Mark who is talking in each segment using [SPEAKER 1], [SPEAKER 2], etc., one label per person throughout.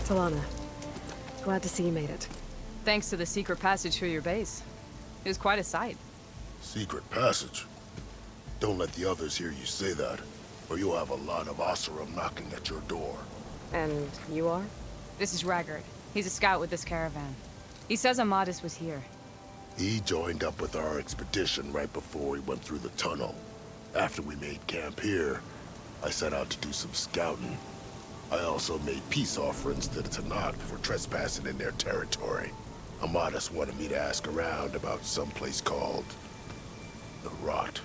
[SPEAKER 1] Talana, glad to see you made it.
[SPEAKER 2] Thanks to the secret passage through your base. It was quite a sight.
[SPEAKER 3] Secret passage? Don't let the others hear you say that, or you'll have a lot of Oseram knocking at your door.
[SPEAKER 1] And you are?
[SPEAKER 2] This is Raggard. He's a scout with this caravan. He says Amadis was here.
[SPEAKER 3] He joined up with our expedition right before we went through the tunnel. After we made camp here, I set out to do some scouting. I also made peace offerings to the Tanakh for trespassing in their territory. Amadis wanted me to ask around about some place called the Rot.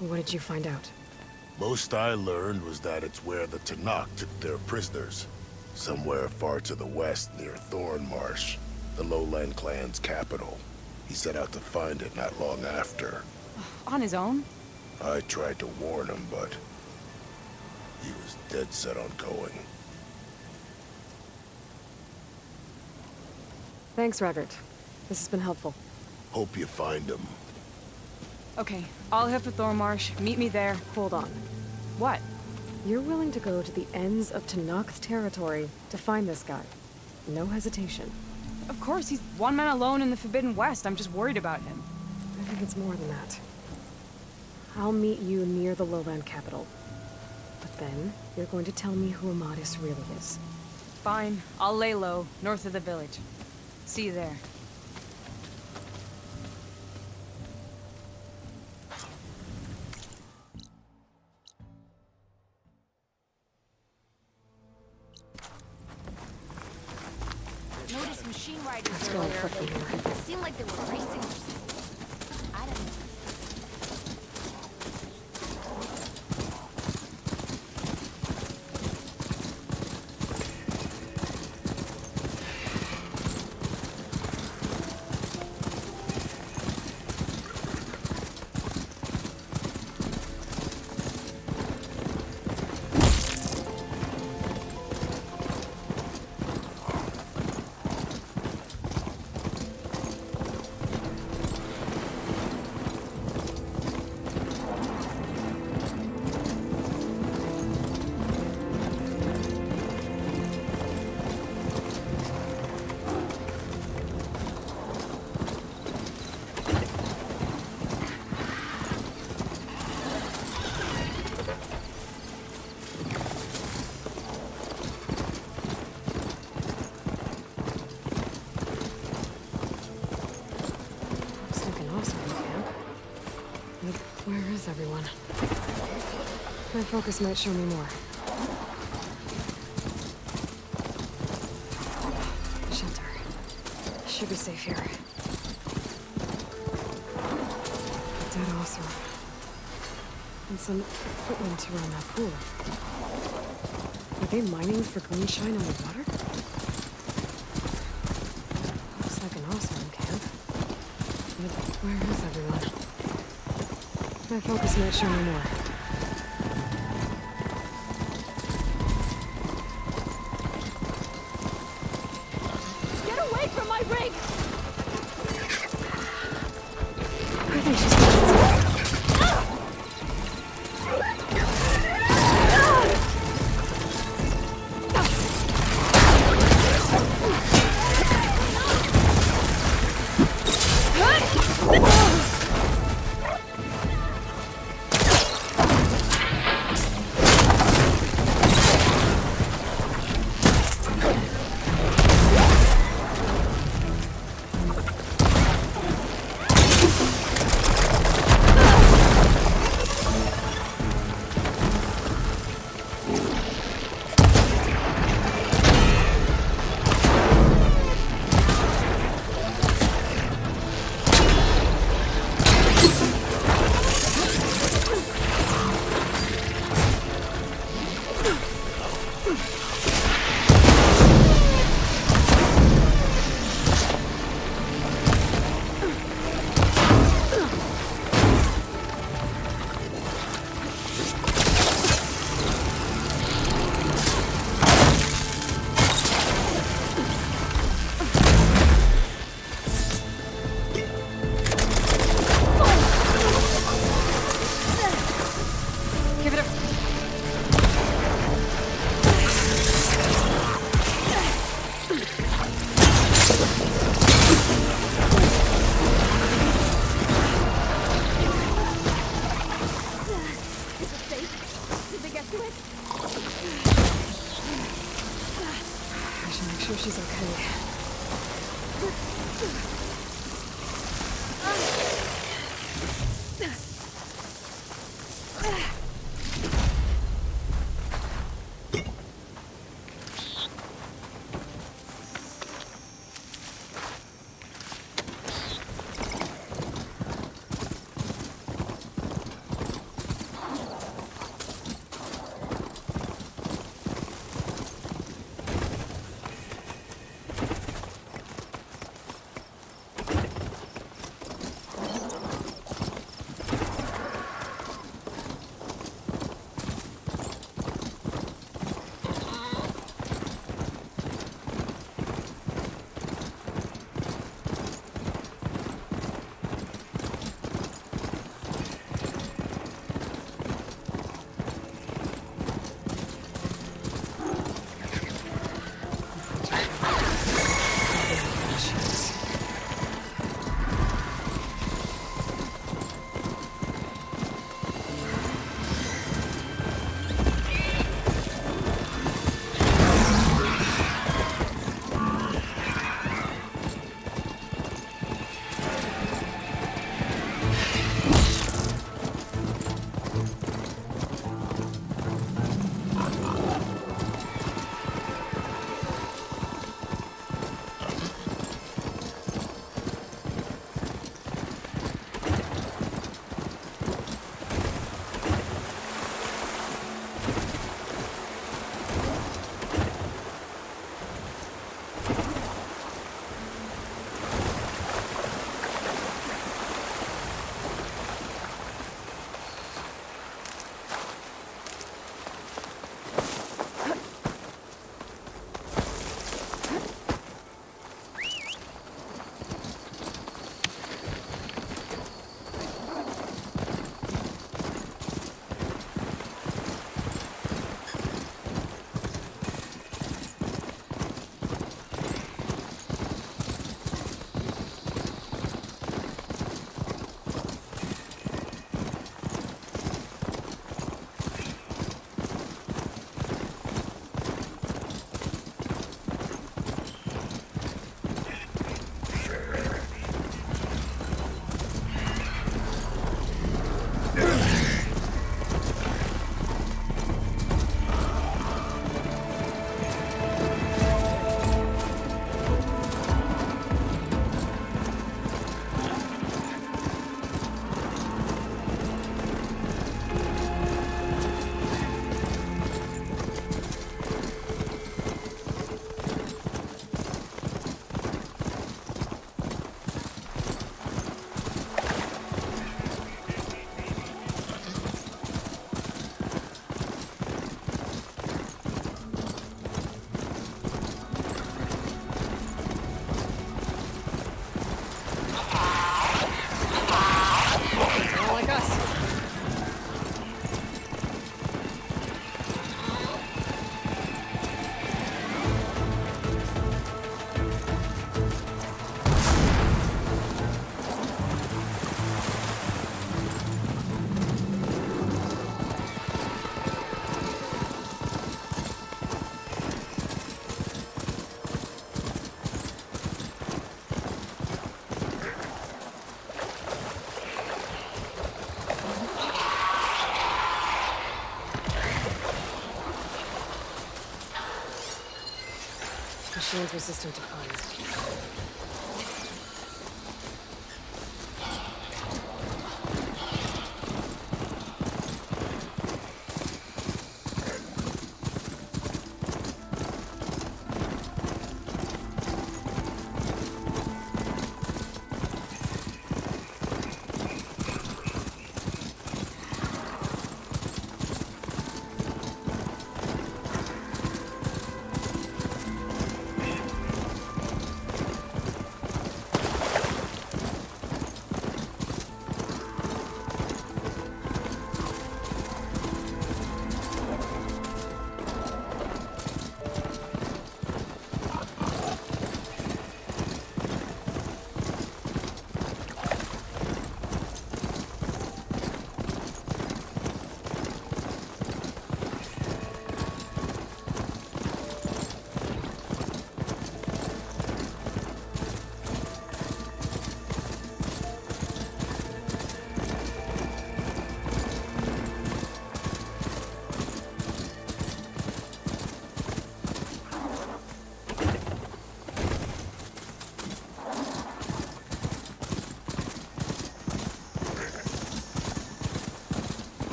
[SPEAKER 1] What did you find out?
[SPEAKER 3] Most I learned was that it's where the Tanakh took their prisoners. Somewhere far to the west near Thornmarsh, the lowland clan's capital. He set out to find it not long after.
[SPEAKER 2] On his own?
[SPEAKER 3] I tried to warn him, but he was dead set on going.
[SPEAKER 1] Thanks, Raggard. This has been helpful.
[SPEAKER 3] Hope you find him.
[SPEAKER 2] Okay, I'll head for Thornmarsh. Meet me there.
[SPEAKER 1] Hold on.
[SPEAKER 2] What?
[SPEAKER 1] You're willing to go to the ends of Tanakh's territory to find this guy. No hesitation.
[SPEAKER 2] Of course, he's one man alone in the Forbidden West. I'm just worried about him.
[SPEAKER 1] I think it's more than that. I'll meet you near the lowland capital. But then, you're going to tell me who Amadis really is.
[SPEAKER 2] Fine. I'll lay low, north of the village. See you there.
[SPEAKER 4] Noticed machine riders
[SPEAKER 1] Let's go on
[SPEAKER 4] earlier.
[SPEAKER 1] foot from here.
[SPEAKER 4] It seemed like they were racing or something. I don't know.
[SPEAKER 1] Looks like an awesome camp. But where is everyone? My focus might show me more. Shelter. Should be safe here. Dead awesome. And some equipment around that pool. Are they mining for green shine on the water? Looks like an awesome camp. But where is everyone? My focus might show me more.
[SPEAKER 4] Get away from my rig!
[SPEAKER 1] I think she's got it.
[SPEAKER 4] Is it safe? Did they get to it?
[SPEAKER 1] I should make sure she's okay. Machine's resistant to fire.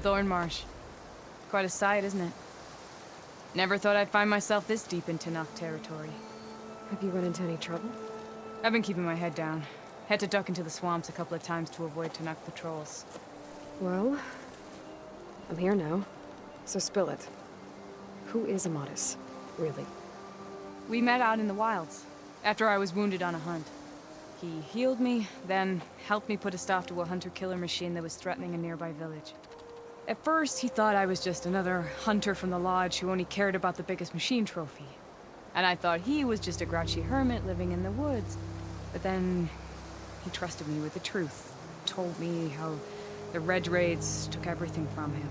[SPEAKER 2] thorn marsh. Quite a sight, isn't it? Never thought I'd find myself this deep in Tanakh territory.
[SPEAKER 1] Have you run into any trouble?
[SPEAKER 2] I've been keeping my head down. Had to duck into the swamps a couple of times to avoid Tanakh patrols.
[SPEAKER 1] Well, I'm here now, so spill it. Who is Amadis, really?
[SPEAKER 2] We met out in the wilds, after I was wounded on a hunt. He healed me, then helped me put a stop to a hunter-killer machine that was threatening a nearby village. At first, he thought I was just another hunter from the lodge who only cared about the biggest machine trophy. And I thought he was just a grouchy hermit living in the woods. But then, he trusted me with the truth. Told me how the Red Raids took everything from him.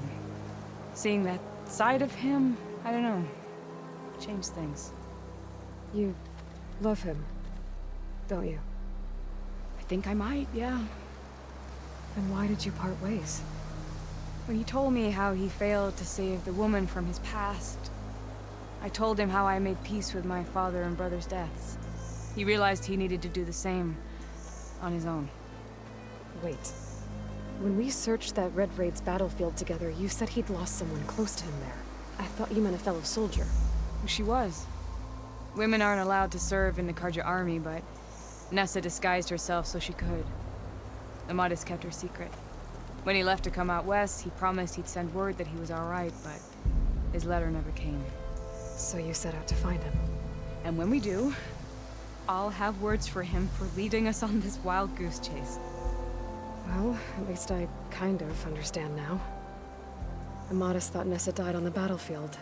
[SPEAKER 2] Seeing that side of him, I don't know, changed things.
[SPEAKER 1] You love him, don't you?
[SPEAKER 2] I think I might, yeah.
[SPEAKER 1] And why did you part ways?
[SPEAKER 2] When he told me how he failed to save the woman from his past, I told him how I made peace with my father and brother's deaths. He realized he needed to do the same on his own.
[SPEAKER 1] Wait. When we searched that Red Raid's battlefield together, you said he'd lost someone close to him there. I thought you meant a fellow soldier.
[SPEAKER 2] She was. Women aren't allowed to serve in the Karja army, but Nessa disguised herself so she could. Amadis kept her secret. When he left to come out west, he promised he'd send word that he was alright, but his letter never came.
[SPEAKER 1] So you set out to find him.
[SPEAKER 2] And when we do, I'll have words for him for leading us on this wild goose chase.
[SPEAKER 1] Well, at least I kind of understand now. Amadis thought Nessa died on the battlefield,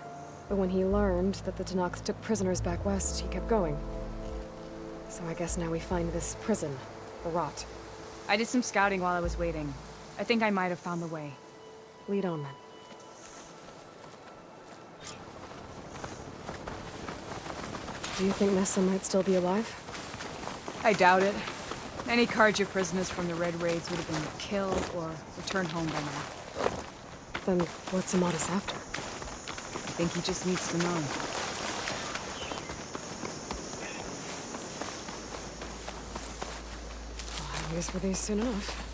[SPEAKER 1] but when he learned that the Tanakh took prisoners back west, he kept going. So I guess now we find this prison, the Rot.
[SPEAKER 2] I did some scouting while I was waiting. I think I might have found the way.
[SPEAKER 1] Lead on then. Do you think Nessa might still be alive?
[SPEAKER 2] I doubt it. Any Karja prisoners from the Red Raids would have been killed or returned home by now.
[SPEAKER 1] Then what's Amadis after?
[SPEAKER 2] I think he just needs to know.
[SPEAKER 1] Well, I guess we'll be soon enough.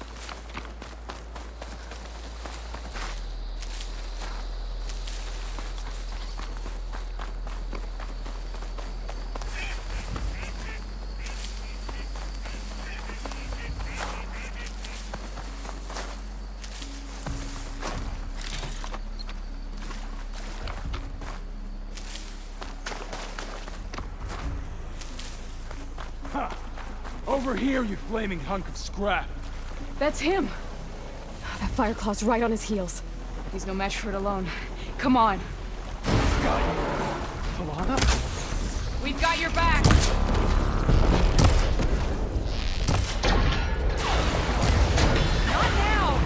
[SPEAKER 5] Over here, you flaming hunk of scrap!
[SPEAKER 2] That's him!
[SPEAKER 1] That Fireclaw's right on his heels.
[SPEAKER 2] He's no match for it alone. Come on.
[SPEAKER 5] Got you. Alana?
[SPEAKER 2] We've got your back! Not now!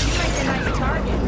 [SPEAKER 2] You make a nice target.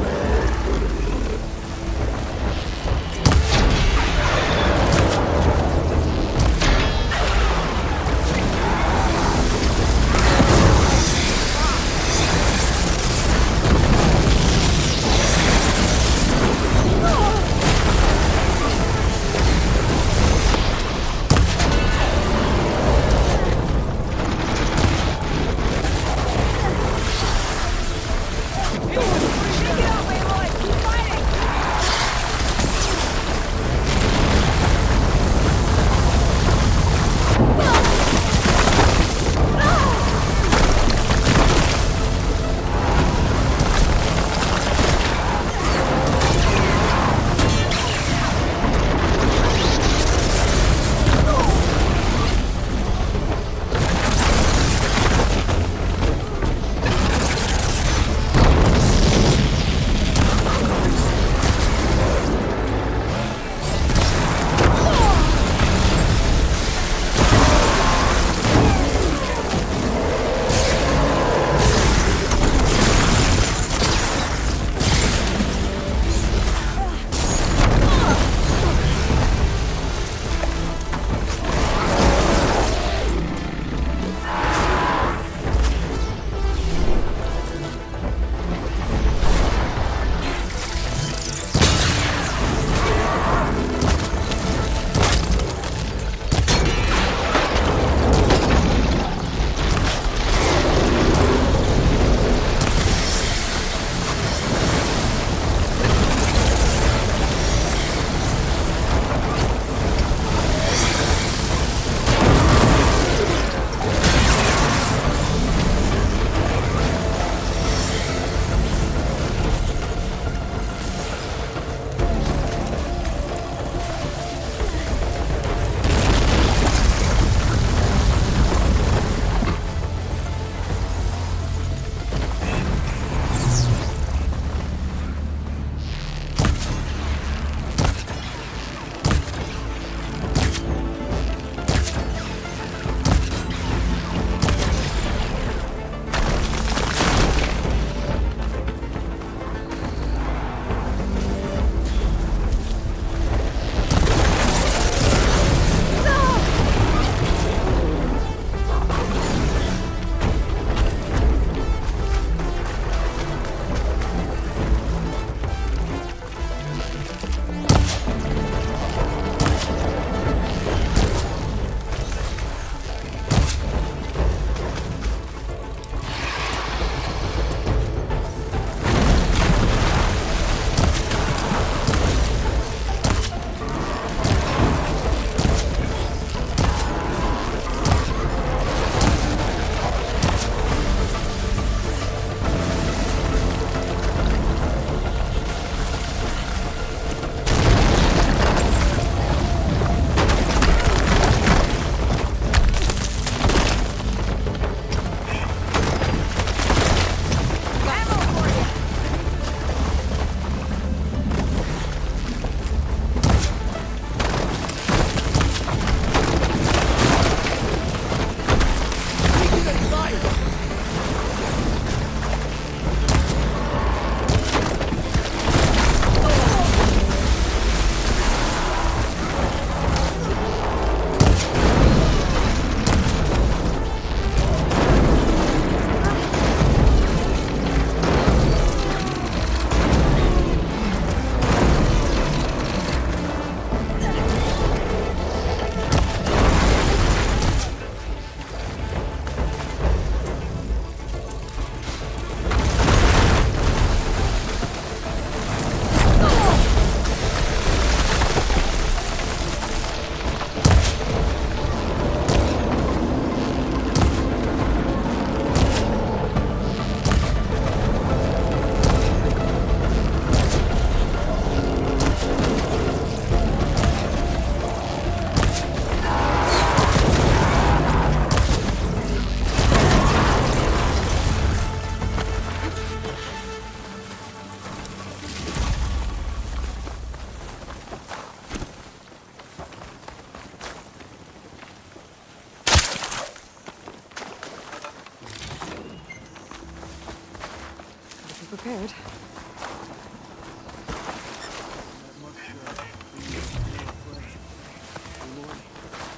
[SPEAKER 1] prepared.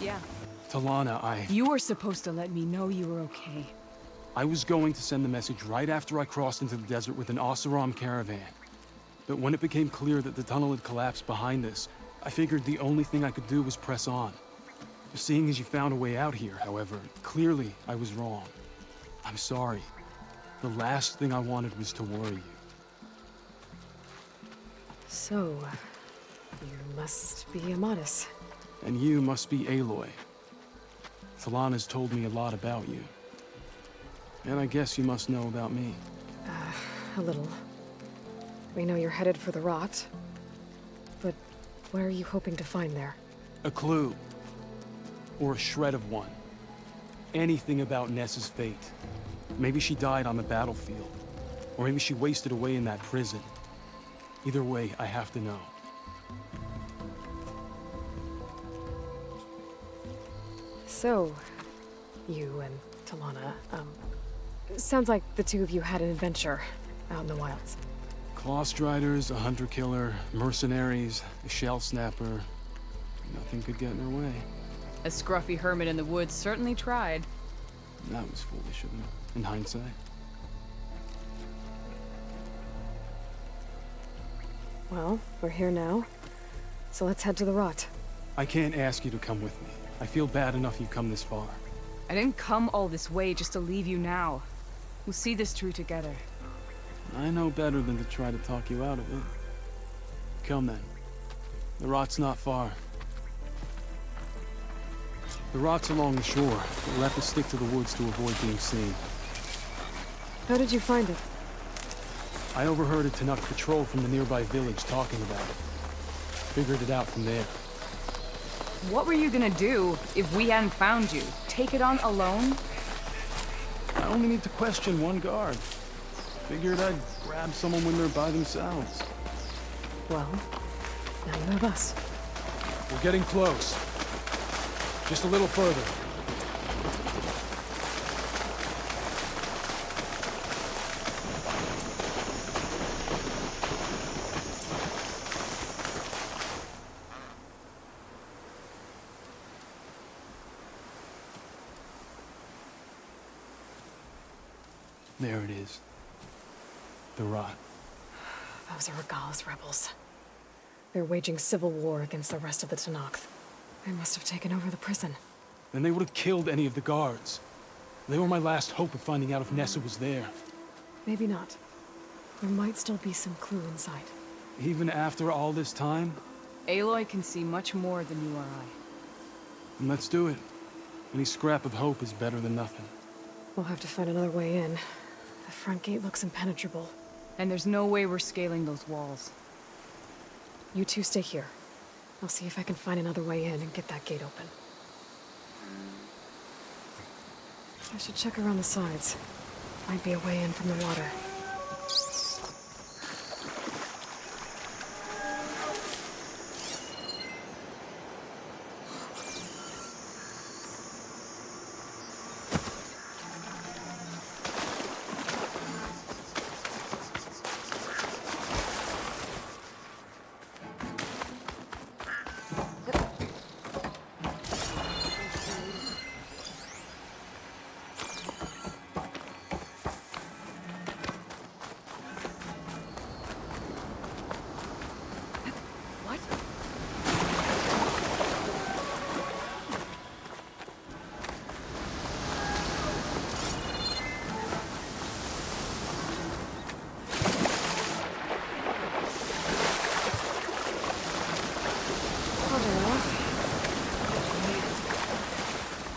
[SPEAKER 2] Yeah.
[SPEAKER 5] Talana,
[SPEAKER 2] You were supposed to let me know you were okay.
[SPEAKER 5] I was going to send the message right after I crossed into the desert with an Oseram caravan. But when it became clear that the tunnel had collapsed behind us, I figured the only thing I could do was press on. Seeing as you found a way out here, however, clearly I was wrong. I'm sorry. The last thing I wanted was to worry you.
[SPEAKER 1] So, you must be Amatis.
[SPEAKER 5] And you must be Aloy. Talana's told me a lot about you. And I guess you must know about me.
[SPEAKER 1] A little. We know you're headed for the rot. But what are you hoping to find there?
[SPEAKER 5] A clue. Or a shred of one. Anything about Ness's fate. Maybe she died on the battlefield. Or maybe she wasted away in that prison. Either way, I have to know.
[SPEAKER 1] So, you and Talana, sounds like the two of you had an adventure out in the wilds.
[SPEAKER 5] Clawstriders, a hunter-killer, mercenaries, a shell snapper. Nothing could get in her way.
[SPEAKER 2] A scruffy hermit in the woods certainly tried.
[SPEAKER 5] That was foolish of him, in hindsight.
[SPEAKER 1] Well, we're here now, so let's head to the rot.
[SPEAKER 5] I can't ask you to come with me. I feel bad enough you've come this far.
[SPEAKER 2] I didn't come all this way just to leave you now. We'll see this through together.
[SPEAKER 5] I know better than to try to talk you out of it. Come then. The rot's not far. The rot's along the shore, but we'll have to stick to the woods to avoid being seen.
[SPEAKER 1] How did you find it?
[SPEAKER 5] I overheard a Tanakh patrol from the nearby village talking about it. Figured it out from there.
[SPEAKER 2] What were you gonna do if we hadn't found you? Take it on alone?
[SPEAKER 5] I only need to question one guard. Figured I'd grab someone when they're by themselves.
[SPEAKER 1] Well, now you have us.
[SPEAKER 5] We're getting close. Just a little further. There it is. The rot.
[SPEAKER 1] Those are Regal's rebels. They're waging civil war against the rest of the Tanakh. They must have taken over the prison.
[SPEAKER 5] Then they would have killed any of the guards. They were my last hope of finding out if Nessa was there.
[SPEAKER 1] Maybe not. There might still be some clue inside.
[SPEAKER 5] Even after all this time?
[SPEAKER 2] Aloy can see much more than you or I.
[SPEAKER 5] Then let's do it. Any scrap of hope is better than nothing.
[SPEAKER 1] We'll have to find another way in. The front gate looks impenetrable.
[SPEAKER 2] And there's no way we're scaling those walls.
[SPEAKER 1] You two stay here. I'll see if I can find another way in and get that gate open. I should check around the sides. Might be a way in from the water.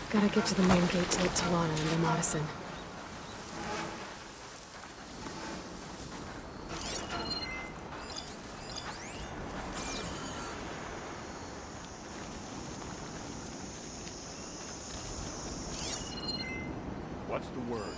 [SPEAKER 1] Gotta get to the main gate to let Talana and the Madison.
[SPEAKER 5] What's the word?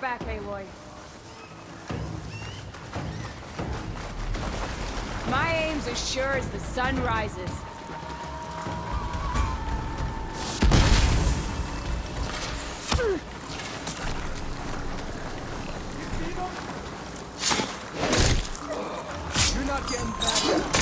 [SPEAKER 2] back, Aloy. My aim's as sure as the sun rises.
[SPEAKER 5] You're not getting back.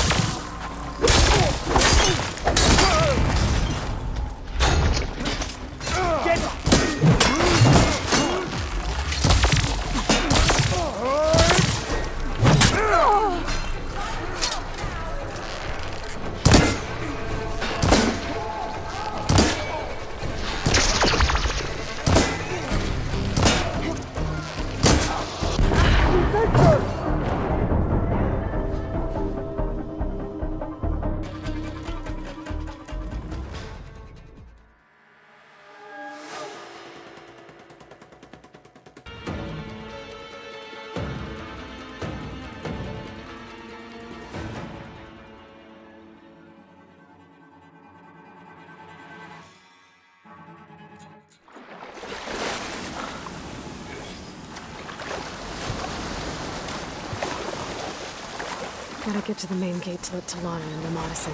[SPEAKER 1] Gotta get to the main gate to let Talana and Ramada in.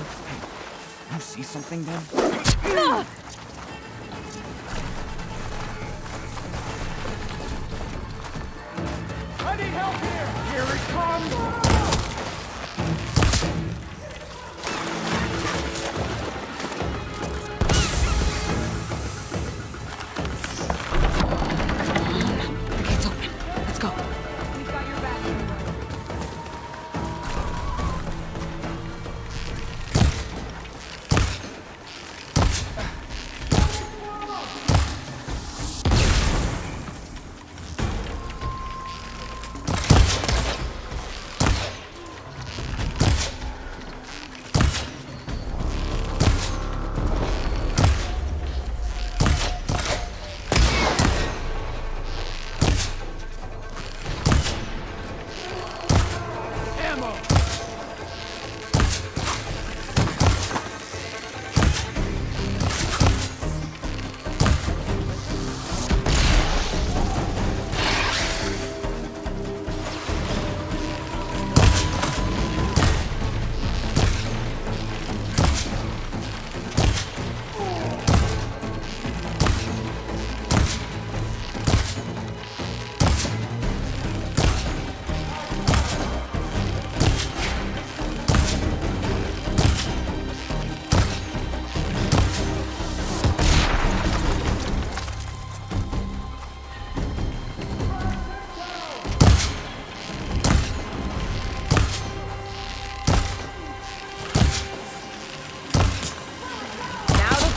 [SPEAKER 6] You see something then?
[SPEAKER 5] I need help here! Here it comes!
[SPEAKER 1] The gate's open. Let's go.
[SPEAKER 2] We've got your back, Aloy.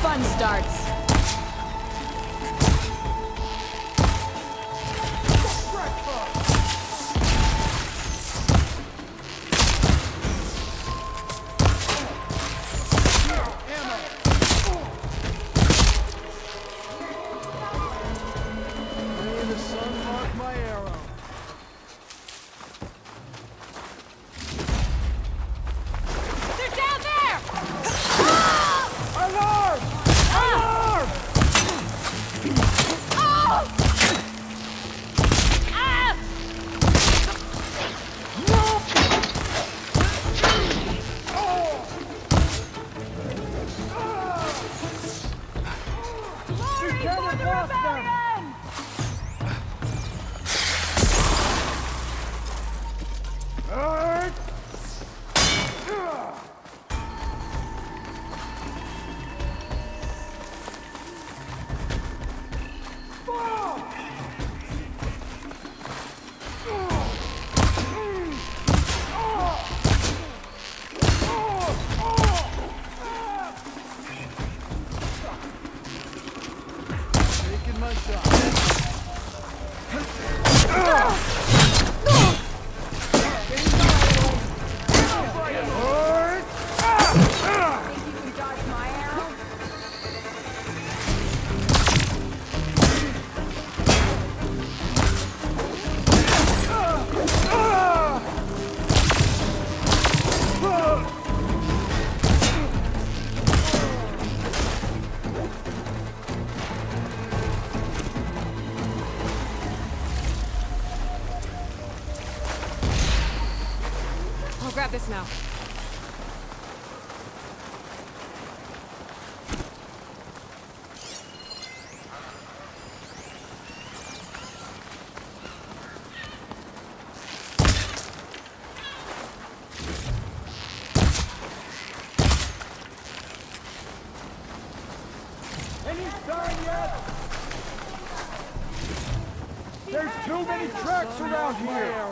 [SPEAKER 2] Fun starts.
[SPEAKER 5] May the sun mark my arrow.
[SPEAKER 2] They're down there!
[SPEAKER 5] Alarm! Alarm!
[SPEAKER 2] Glory for the rebellion!
[SPEAKER 5] Taking my shot.
[SPEAKER 2] Think you can dodge my arrow?
[SPEAKER 1] now.
[SPEAKER 7] Any sign yet? There's too many tracks around here!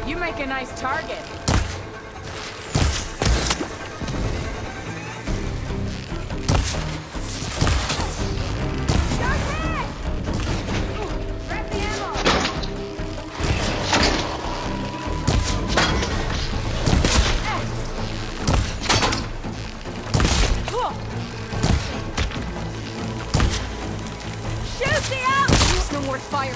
[SPEAKER 2] You make a nice target.
[SPEAKER 1] No more fire.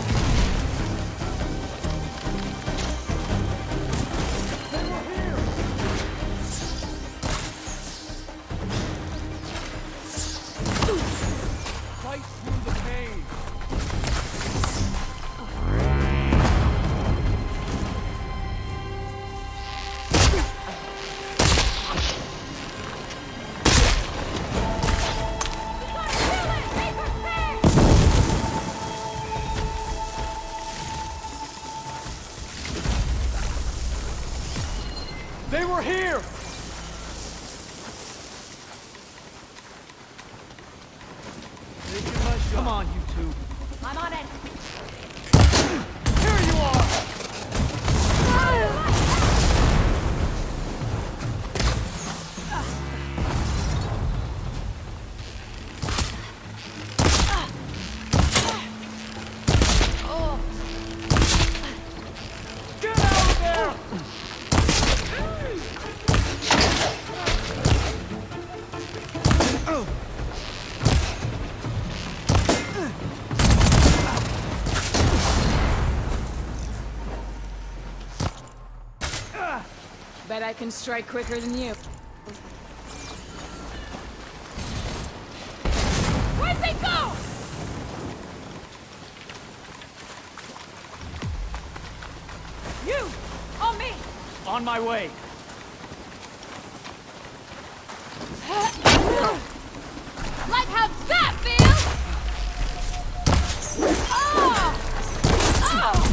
[SPEAKER 7] Fight through the pain! They were here! Come on, you two.
[SPEAKER 4] I'm on it.
[SPEAKER 7] Here you are! Get out of there!
[SPEAKER 2] Bet I can strike quicker than you.
[SPEAKER 4] Where'd they go? You! On me!
[SPEAKER 7] On my way.
[SPEAKER 4] Like how that feels! Oh! Oh!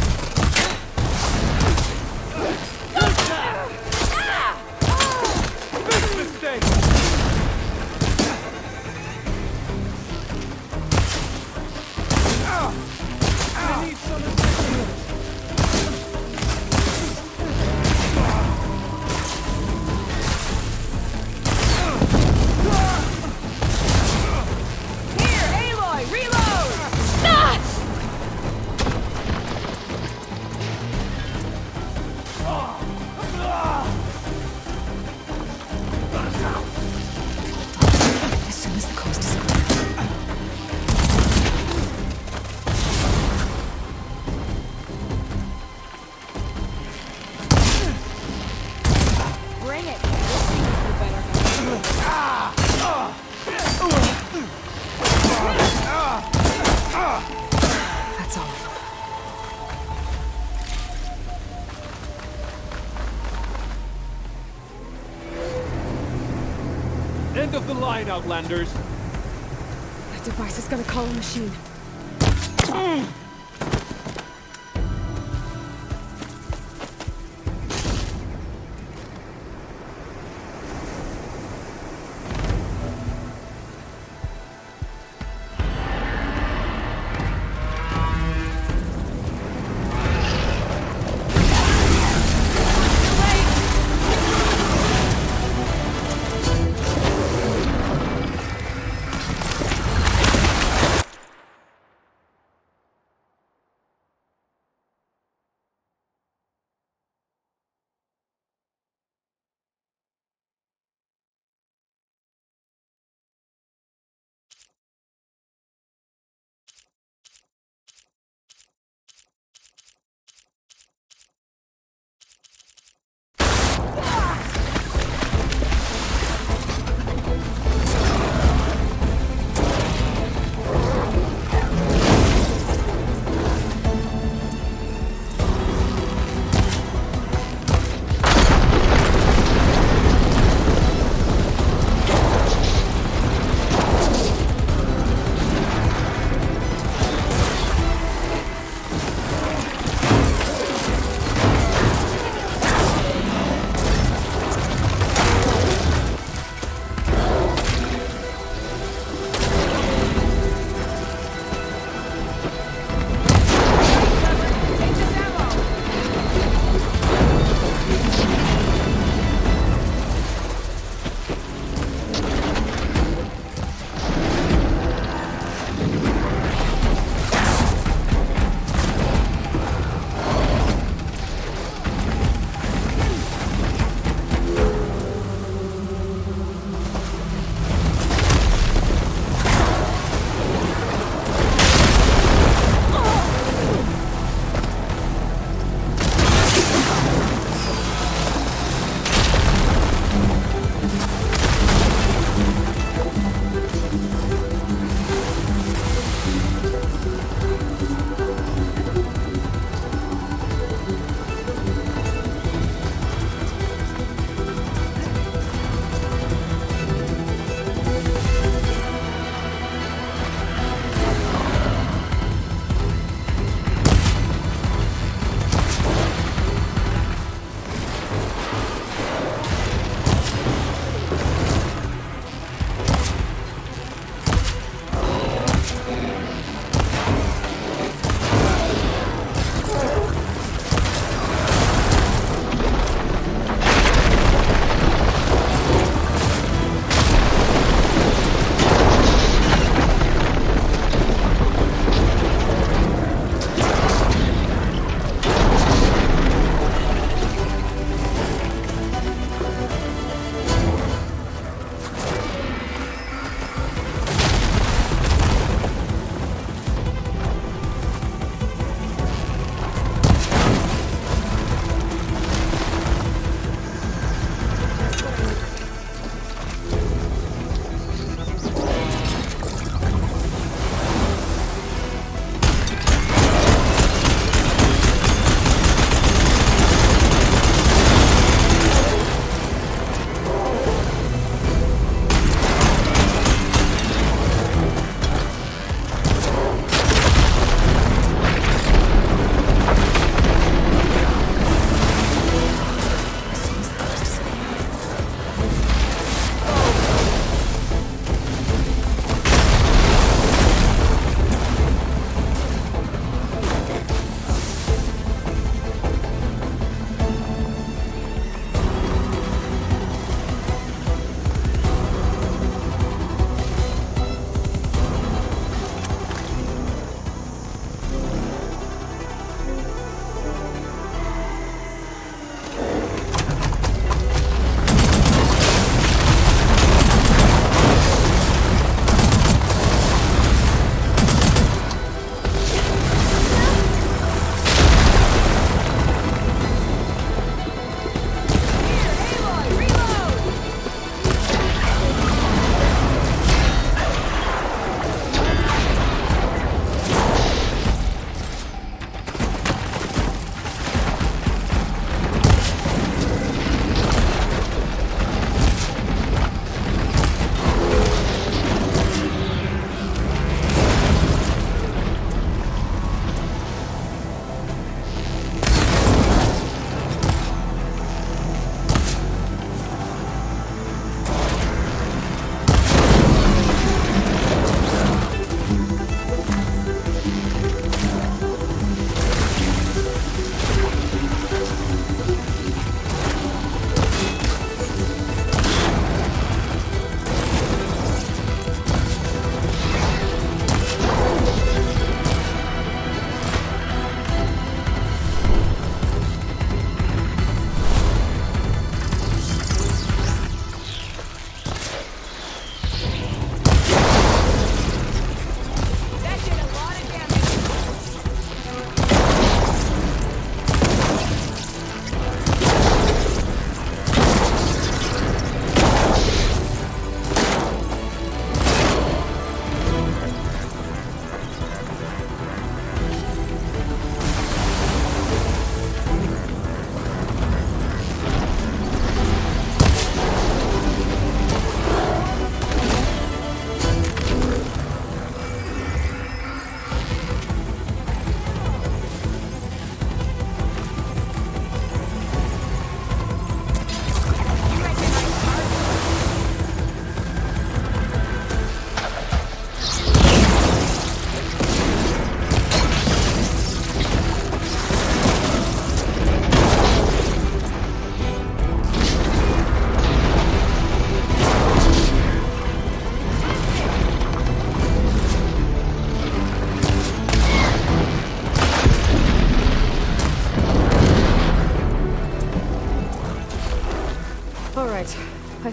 [SPEAKER 7] Big mistake! I need some assistance!
[SPEAKER 2] Here, Aloy, reload!
[SPEAKER 1] As soon as the coast is clear.
[SPEAKER 2] Bring it. We'll see who better.
[SPEAKER 1] That's all.
[SPEAKER 7] End of the line, Outlanders!
[SPEAKER 1] That device is gonna call a machine.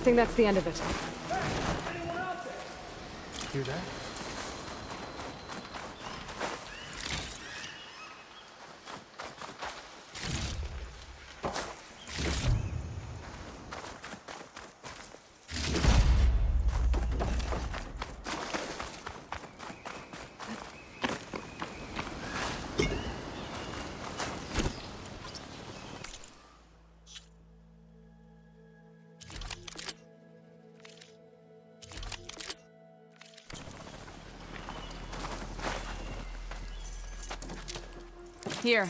[SPEAKER 1] think that's the end of it.
[SPEAKER 5] Hear that?
[SPEAKER 2] Here.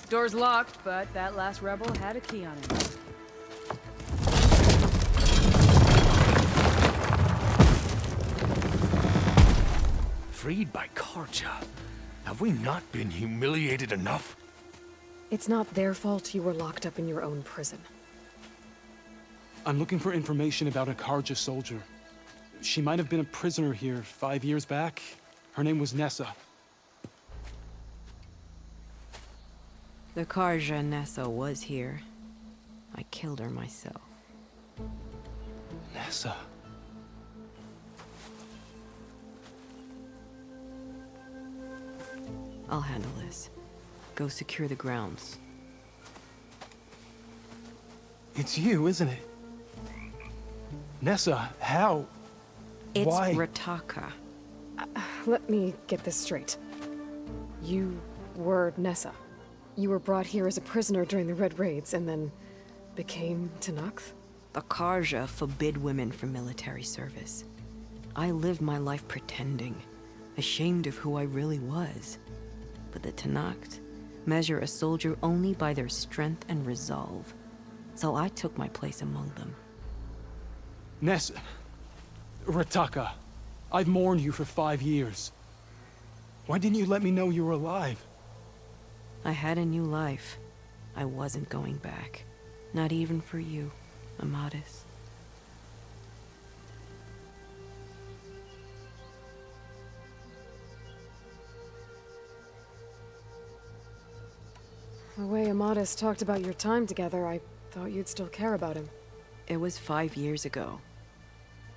[SPEAKER 2] Door's locked, but that last rebel had a key on it.
[SPEAKER 6] Freed by Karja. Have we not been humiliated enough?
[SPEAKER 1] It's not their fault you were locked up in your own prison.
[SPEAKER 5] I'm looking for information about a Karja soldier. She might have been a prisoner here 5 years back. Her name was Nessa.
[SPEAKER 8] The Karja Nessa was here. I killed her myself.
[SPEAKER 5] Nessa.
[SPEAKER 8] I'll handle this. Go secure the grounds.
[SPEAKER 5] It's you, isn't it? Nessa, how?
[SPEAKER 8] It's
[SPEAKER 5] Why?
[SPEAKER 8] Rataka.
[SPEAKER 1] Let me get this straight. You were Nessa. You were brought here as a prisoner during the Red Raids and then became Tenakth?
[SPEAKER 8] The Karja forbid women from military service. I lived my life pretending, ashamed of who I really was. But the Tenakth measure a soldier only by their strength and resolve. So I took my place among them.
[SPEAKER 5] Nessa. Rataka. I've mourned you for 5 years. Why didn't you let me know you were alive?
[SPEAKER 8] I had a new life. I wasn't going back. Not even for you, Amadis.
[SPEAKER 1] The way Amadis talked about your time together, I thought you'd still care about him.
[SPEAKER 8] It was 5 years ago.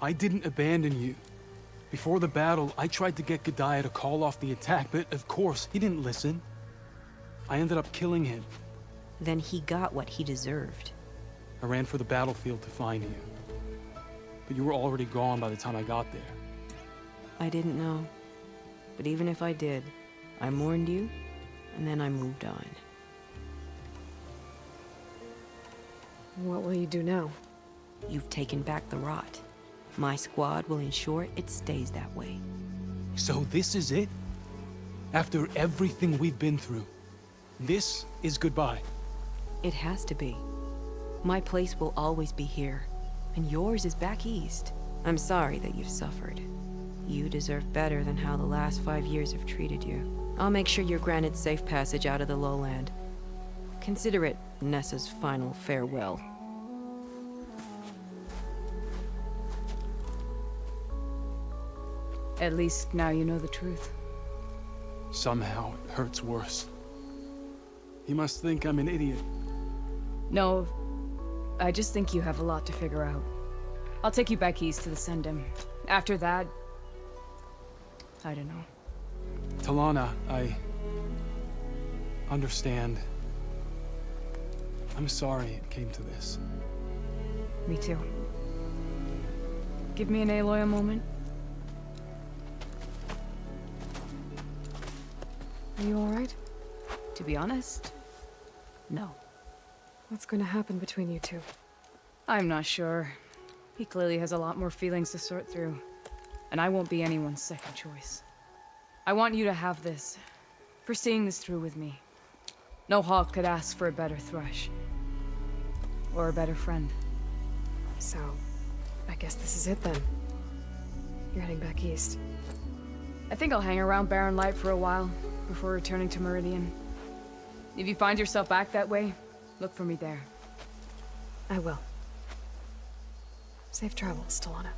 [SPEAKER 5] I didn't abandon you. Before the battle, I tried to get G'daiah to call off the attack, but of course, he didn't listen. I ended up killing him.
[SPEAKER 8] Then he got what he deserved.
[SPEAKER 5] I ran for the battlefield to find you. But you were already gone by the time I got there.
[SPEAKER 8] I didn't know. But even if I did, I mourned you, and then I moved on.
[SPEAKER 1] What will you do now?
[SPEAKER 8] You've taken back the rot. My squad will ensure it stays that way.
[SPEAKER 5] So this is it? After everything we've been through, this is goodbye.
[SPEAKER 8] It has to be. My place will always be here, and yours is back east. I'm sorry that you've suffered. You deserve better than how the last 5 years have treated you. I'll make sure you're granted safe passage out of the lowland. Consider it Nessa's final farewell.
[SPEAKER 2] At least now you know the truth.
[SPEAKER 5] Somehow it hurts worse. He must think I'm an idiot.
[SPEAKER 2] No, I just think you have a lot to figure out. I'll take you back east to the Sendem. After that, I don't know.
[SPEAKER 5] Talana, I understand. I'm sorry it came to this.
[SPEAKER 2] Me too. Give me an Aloy a moment.
[SPEAKER 1] Are you alright?
[SPEAKER 2] To be honest, no.
[SPEAKER 1] What's going to happen between you two?
[SPEAKER 2] I'm not sure. He clearly has a lot more feelings to sort through. And I won't be anyone's second choice. I want you to have this, for seeing this through with me. No hawk could ask for a better thrush. Or a better friend.
[SPEAKER 1] So, I guess this is it then. You're heading back east.
[SPEAKER 2] I think I'll hang around Barren Light for a while, before returning to Meridian. If you find yourself back that way, look for me there.
[SPEAKER 1] I will. Safe travels, Talana.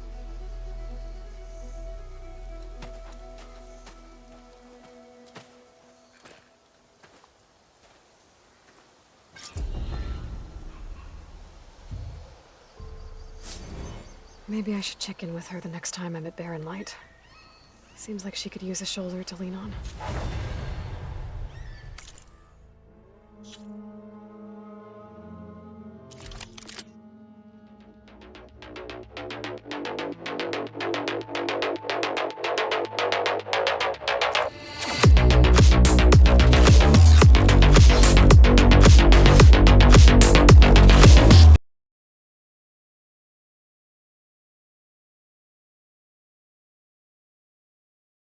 [SPEAKER 1] Maybe I should check in with her the next time I'm at Barren Light. Seems like she could use a shoulder to lean on.